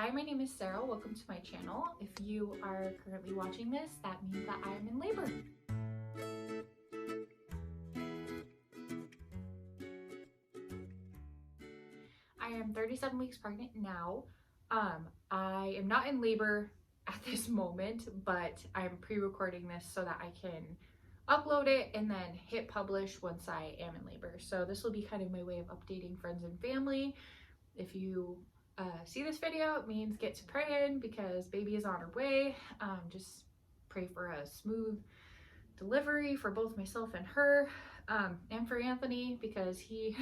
Hi, my name is Sarah. Welcome to my channel. If you are currently watching this, that means that I am in labor. I am 37 weeks pregnant now. I am not in labor at this moment, but I'm pre-recording this so that I can upload it and then hit publish once I am in labor. So this will be kind of my way of updating friends and family. If you see this video, it means get to praying because baby is on her way. Just pray for a smooth delivery for both myself and her, and for Anthony because he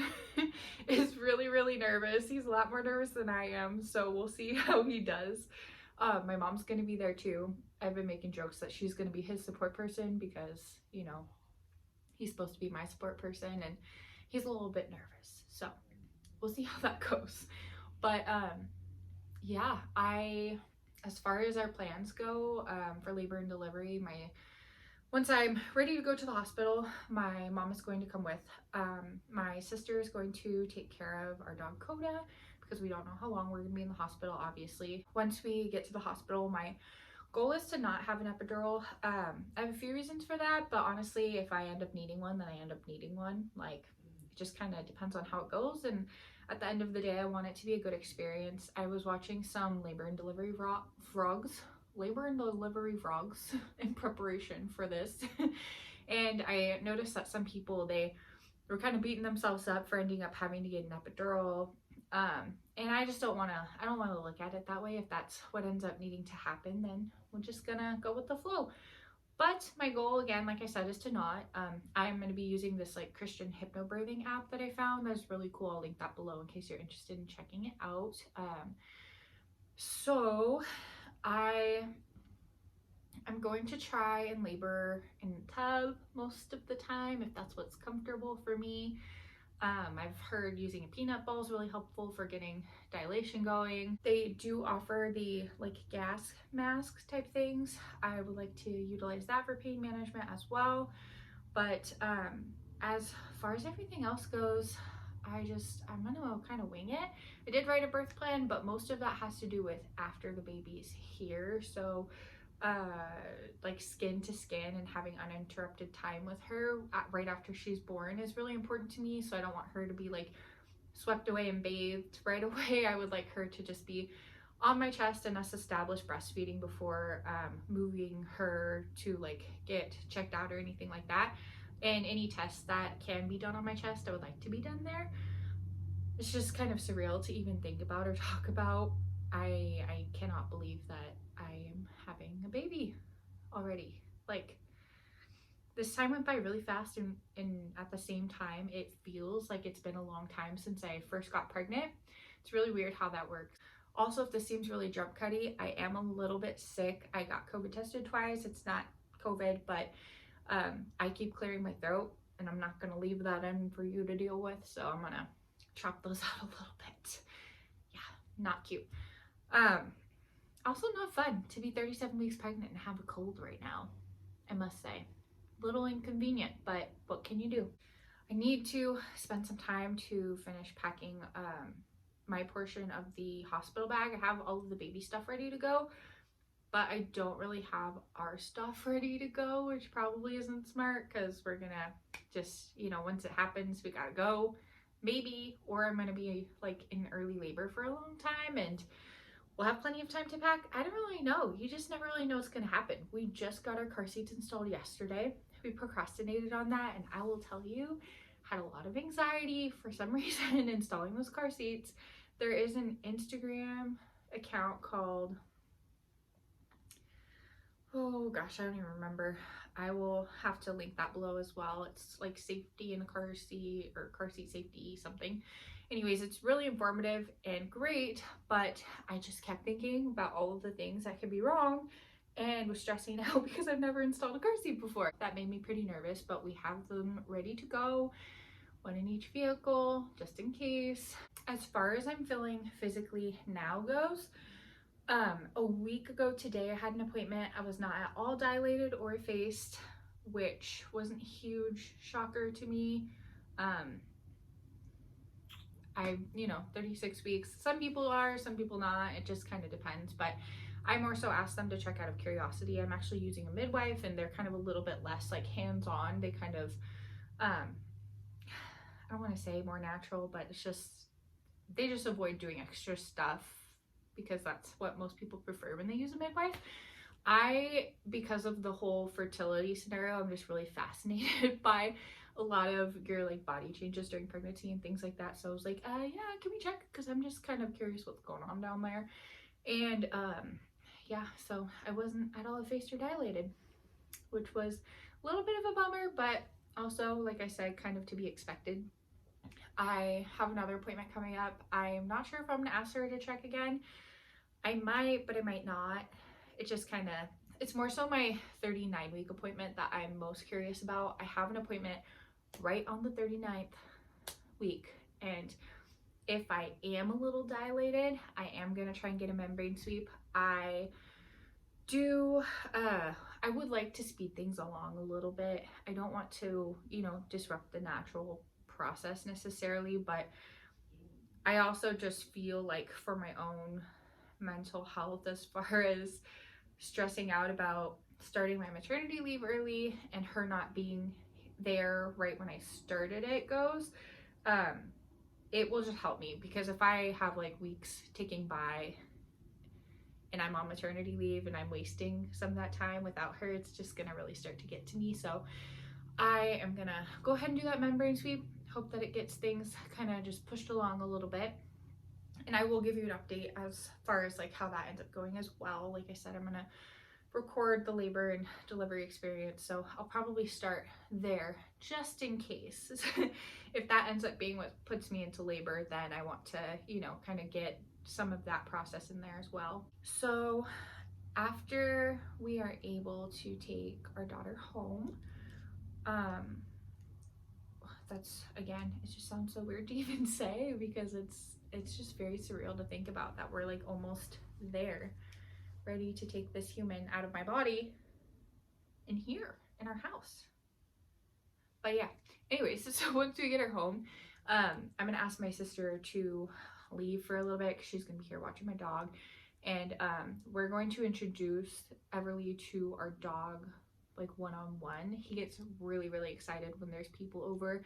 is really nervous. He's a lot more nervous than I am, so we'll see how he does. My mom's gonna be there too. I've been making jokes that she's gonna be his support person because, you know, he's supposed to be my support person and he's a little bit nervous. So we'll see how that goes. But yeah, as far as our plans go, for labor and delivery, once I'm ready to go to the hospital, my mom is going to come with. My sister is going to take care of our dog Coda because we don't know how long we're gonna be in the hospital, obviously. Once we get to the hospital, my goal is to not have an epidural. I have a few reasons for that, but honestly, if I end up needing one, then I end up needing one. Like, it just kind of depends on how it goes, and at the end of the day, I want it to be a good experience. I was watching some labor and delivery vlogs in preparation for this, and I noticed that some people, they were kind of beating themselves up for ending up having to get an epidural, and I just don't want to look at it that way. If that's what ends up needing to happen, then we're just gonna go with the flow. But my goal, again, like I said, is to not. I'm going to be using this like Christian hypnobirthing app that I found. That's really cool. I'll link that below in case you're interested in checking it out. So I'm going to try and labor in the tub most of the time if that's what's comfortable for me. I've heard using a peanut ball is really helpful for getting dilation going. They do offer the like gas mask type things. I would like to utilize that for pain management as well. But as far as everything else goes, I'm gonna kind of wing it. I did write a birth plan, but most of that has to do with after the baby's here. So like skin to skin and having uninterrupted time with her right after she's born is really important to me. So I don't want her to be like swept away and bathed right away. I would like her to just be on my chest and us establish breastfeeding before moving her to like get checked out or anything like that. And any tests that can be done on my chest, I would like to be done there. It's just kind of surreal to even think about or talk about. I cannot believe that I am having a baby already. Like, this time went by really fast, and at the same time it feels like it's been a long time since I first got pregnant. It's really weird how that works. Also, if this seems really jump cutty, I am a little bit sick. I got COVID tested twice. It's not COVID, but I keep clearing my throat, and I'm not gonna leave that in for you to deal with, so I'm gonna chop those out a little bit. Yeah, not cute. Also not fun to be 37 weeks pregnant and have a cold right now, I must say. A little inconvenient, but what can you do? I need to spend some time to finish packing my portion of the hospital bag. I have all of the baby stuff ready to go, but I don't really have our stuff ready to go, which probably isn't smart because we're gonna just, you know, once it happens, we gotta go, maybe, or I'm gonna be like in early labor for a long time and we'll have plenty of time to pack. I don't really know. You just never really know what's gonna happen. We just got our car seats installed yesterday. We procrastinated on that, and I will tell you, had a lot of anxiety for some reason installing those car seats. There is an Instagram account called, oh gosh, I don't even remember. I will have to link that below as well. It's like safety in a car seat or car seat safety something. Anyways, it's really informative and great, but I just kept thinking about all of the things that could be wrong and was stressing out because I've never installed a car seat before. That made me pretty nervous, but we have them ready to go, one in each vehicle, just in case. As far as I'm feeling physically now goes, a week ago today, I had an appointment. I was not at all dilated or effaced, which wasn't a huge shocker to me. you know, 36 weeks. Some people are, some people not. It just kind of depends. But I more so asked them to check out of curiosity. I'm actually using a midwife, and they're kind of a little bit less like hands-on. They kind of, I don't want to say more natural, but it's just, they just avoid doing extra stuff because that's what most people prefer when they use a midwife. Because of the whole fertility scenario, I'm just really fascinated by a lot of your like body changes during pregnancy and things like that. So I was like, yeah, can we check? Because I'm just kind of curious what's going on down there. And yeah, so I wasn't at all effaced or dilated, which was a little bit of a bummer, but also, like I said, kind of to be expected. I have another appointment coming up. I'm not sure if I'm gonna ask her to check again. I might, but I might not. It just kind of, it's more so my 39-week appointment that I'm most curious about. I have an appointment right on the 39th week, and if I am a little dilated, I am gonna try and get a membrane sweep. I would like to speed things along a little bit. I don't want to, you know, disrupt the natural process necessarily, but I also just feel like for my own mental health, as far as stressing out about starting my maternity leave early and her not being there right when I started it goes, it will just help me, because if I have like weeks ticking by and I'm on maternity leave and I'm wasting some of that time without her, it's just gonna really start to get to me. So I am gonna go ahead and do that membrane sweep, hope that it gets things kind of just pushed along a little bit. And I will give you an update as far as like how that ends up going as well. Like I said, I'm gonna record the labor and delivery experience, so I'll probably start there just in case. If that ends up being what puts me into labor, then I want to, you know, kind of get some of that process in there as well. So after we are able to take our daughter home, that's, again, it just sounds so weird to even say, because it's just very surreal to think about that we're like almost there, ready to take this human out of my body in here in our house. But yeah, anyways, so once we get her home, I'm gonna ask my sister to leave for a little bit because she's gonna be here watching my dog, and we're going to introduce Everly to our dog like one-on-one. He gets really excited when there's people over,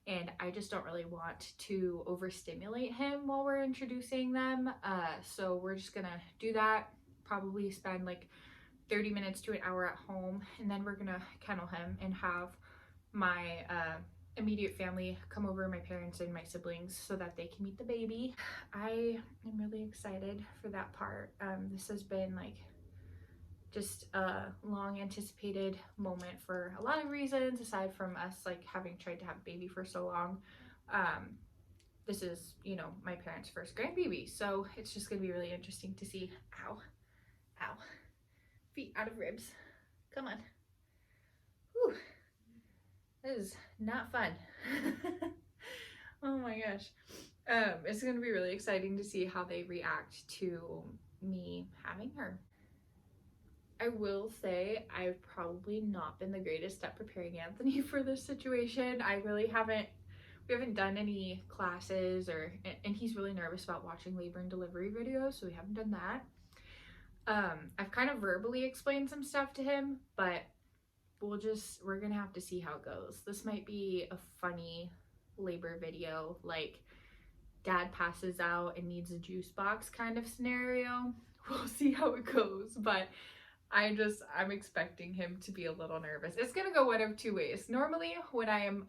and I just don't really want to overstimulate him while we're introducing them. So we're just gonna do that, probably spend like 30 minutes to an hour at home, and then we're gonna kennel him and have my immediate family come over, my parents and my siblings, so that they can meet the baby. I am really excited for that part. This has been like just a long anticipated moment for a lot of reasons, aside from us like having tried to have a baby for so long. This is, you know, my parents' first grandbaby, so it's just gonna be really interesting to see. Ow, feet out of ribs, come on. Whew. This is not fun. Oh my gosh. It's gonna be really exciting to see how they react to me having her. I will say I've probably not been the greatest at preparing Anthony for this situation. We haven't done any classes, and he's really nervous about watching labor and delivery videos, so we haven't done that. I've kind of verbally explained some stuff to him, but we're gonna have to see how it goes. This might be a funny labor video, like dad passes out and needs a juice box kind of scenario. We'll see how it goes, but I'm expecting him to be a little nervous. It's gonna go one of two ways. Normally when I am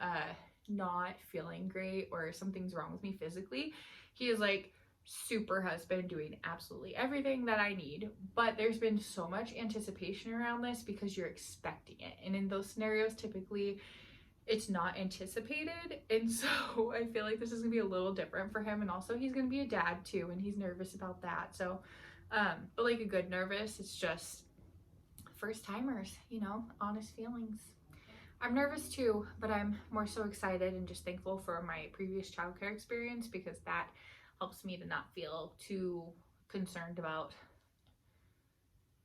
not feeling great or something's wrong with me physically, he is like super husband doing absolutely everything that I need, but there's been so much anticipation around this because you're expecting it, and in those scenarios typically it's not anticipated, and so I feel like this is gonna be a little different for him, and also he's gonna be a dad too, and he's nervous about that. So but like a good nervous, it's just first timers, you know, honest feelings. I'm nervous too, but I'm more so excited and just thankful for my previous childcare experience, because that helps me to not feel too concerned about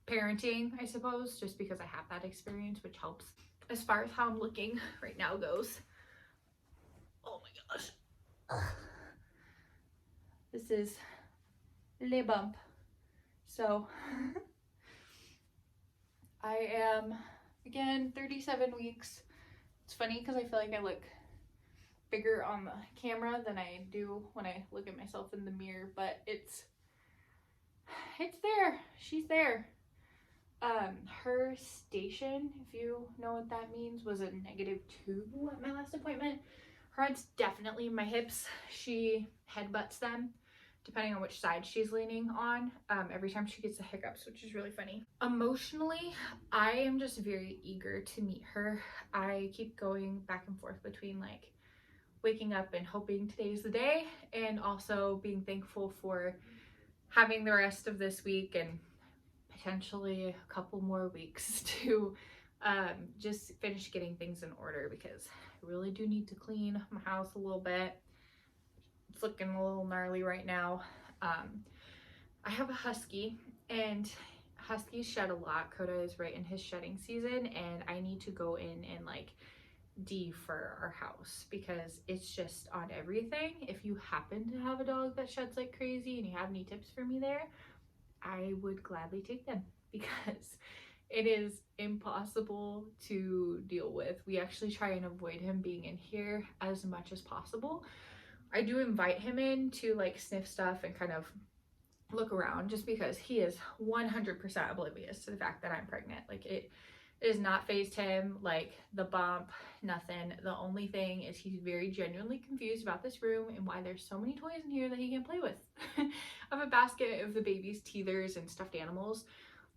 parenting, I suppose, just because I have that experience, which helps. As far as how I'm looking right now goes, oh my gosh. This is Le Bump. So I am, again, 37 weeks. It's funny because I feel like I look bigger on the camera than I do when I look at myself in the mirror, but it's there. She's there. Her station, if you know what that means, was a -2 at my last appointment. Her head's definitely my hips. She headbutts them depending on which side she's leaning on every time she gets the hiccups, which is really funny. Emotionally, I am just very eager to meet her. I keep going back and forth between like waking up and hoping today's the day, and also being thankful for having the rest of this week and potentially a couple more weeks to just finish getting things in order, because I really do need to clean my house a little bit. It's looking a little gnarly right now. I have a husky, and huskies shed a lot. Coda is right in his shedding season, and I need to go in and like defur our house because it's just on everything. If you happen to have a dog that sheds like crazy and you have any tips for me there, I would gladly take them, because it is impossible to deal with. We actually try and avoid him being in here as much as possible. I do invite him in to like sniff stuff and kind of look around, just because he is 100% oblivious to the fact that I'm pregnant. Like it has not phased him, like the bump, nothing. The only thing is he's very genuinely confused about this room and why there's so many toys in here that he can't play with. I have a basket of the baby's teethers and stuffed animals.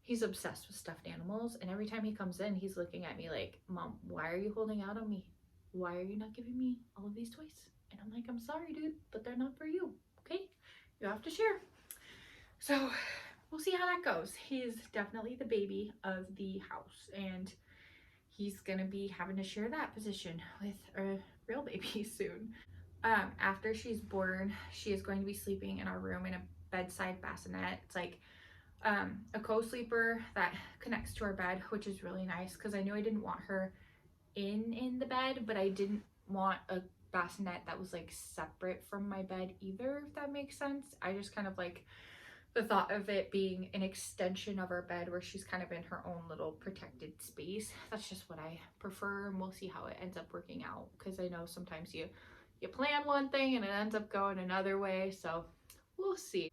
He's obsessed with stuffed animals, and every time he comes in, he's looking at me like, Mom, why are you holding out on me? Why are you not giving me all of these toys? And I'm like, I'm sorry, dude, but they're not for you, okay? You have to share. So we'll see how that goes. He's definitely the baby of the house, and he's gonna be having to share that position with a real baby soon. After she's born, she is going to be sleeping in our room in a bedside bassinet. It's like a co-sleeper that connects to our bed, which is really nice, because I knew I didn't want her in the bed, but I didn't want a bassinet that was like separate from my bed either, if that makes sense. I just kind of like the thought of it being an extension of our bed where she's kind of in her own little protected space. That's just what I prefer, and we'll see how it ends up working out, because I know sometimes you plan one thing and it ends up going another way, so we'll see.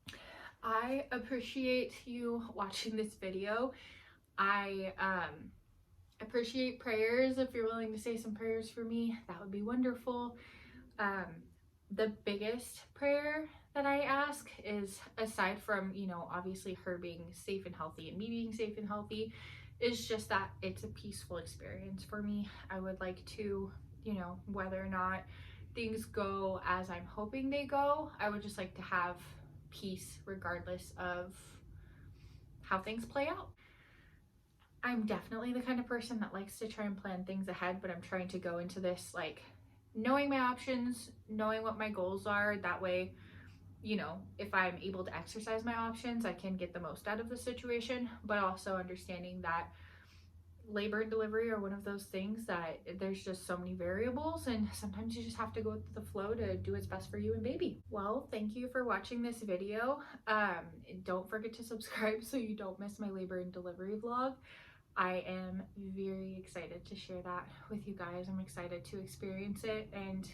I appreciate you watching this video. I appreciate prayers. If you're willing to say some prayers for me, that would be wonderful. The biggest prayer that I ask is, aside from, you know, obviously her being safe and healthy and me being safe and healthy, is just that it's a peaceful experience for me. I would like to, you know, whether or not things go as I'm hoping they go, I would just like to have peace regardless of how things play out. I'm definitely the kind of person that likes to try and plan things ahead, but I'm trying to go into this like knowing my options, knowing what my goals are. That way, you know, if I'm able to exercise my options, I can get the most out of the situation, but also understanding that labor and delivery are one of those things that there's just so many variables, and sometimes you just have to go with the flow to do what's best for you and baby. Well, thank you for watching this video. Don't forget to subscribe so you don't miss my labor and delivery vlog. I am very excited to share that with you guys. I'm excited to experience it, and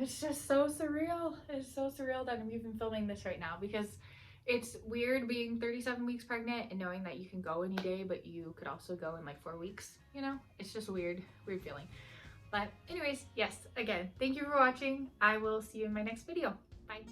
it's just so surreal. It's so surreal that I'm even filming this right now, because it's weird being 37 weeks pregnant and knowing that you can go any day, but you could also go in like 4 weeks, you know? It's just a weird feeling. But anyways, yes, again, thank you for watching. I will see you in my next video. Bye.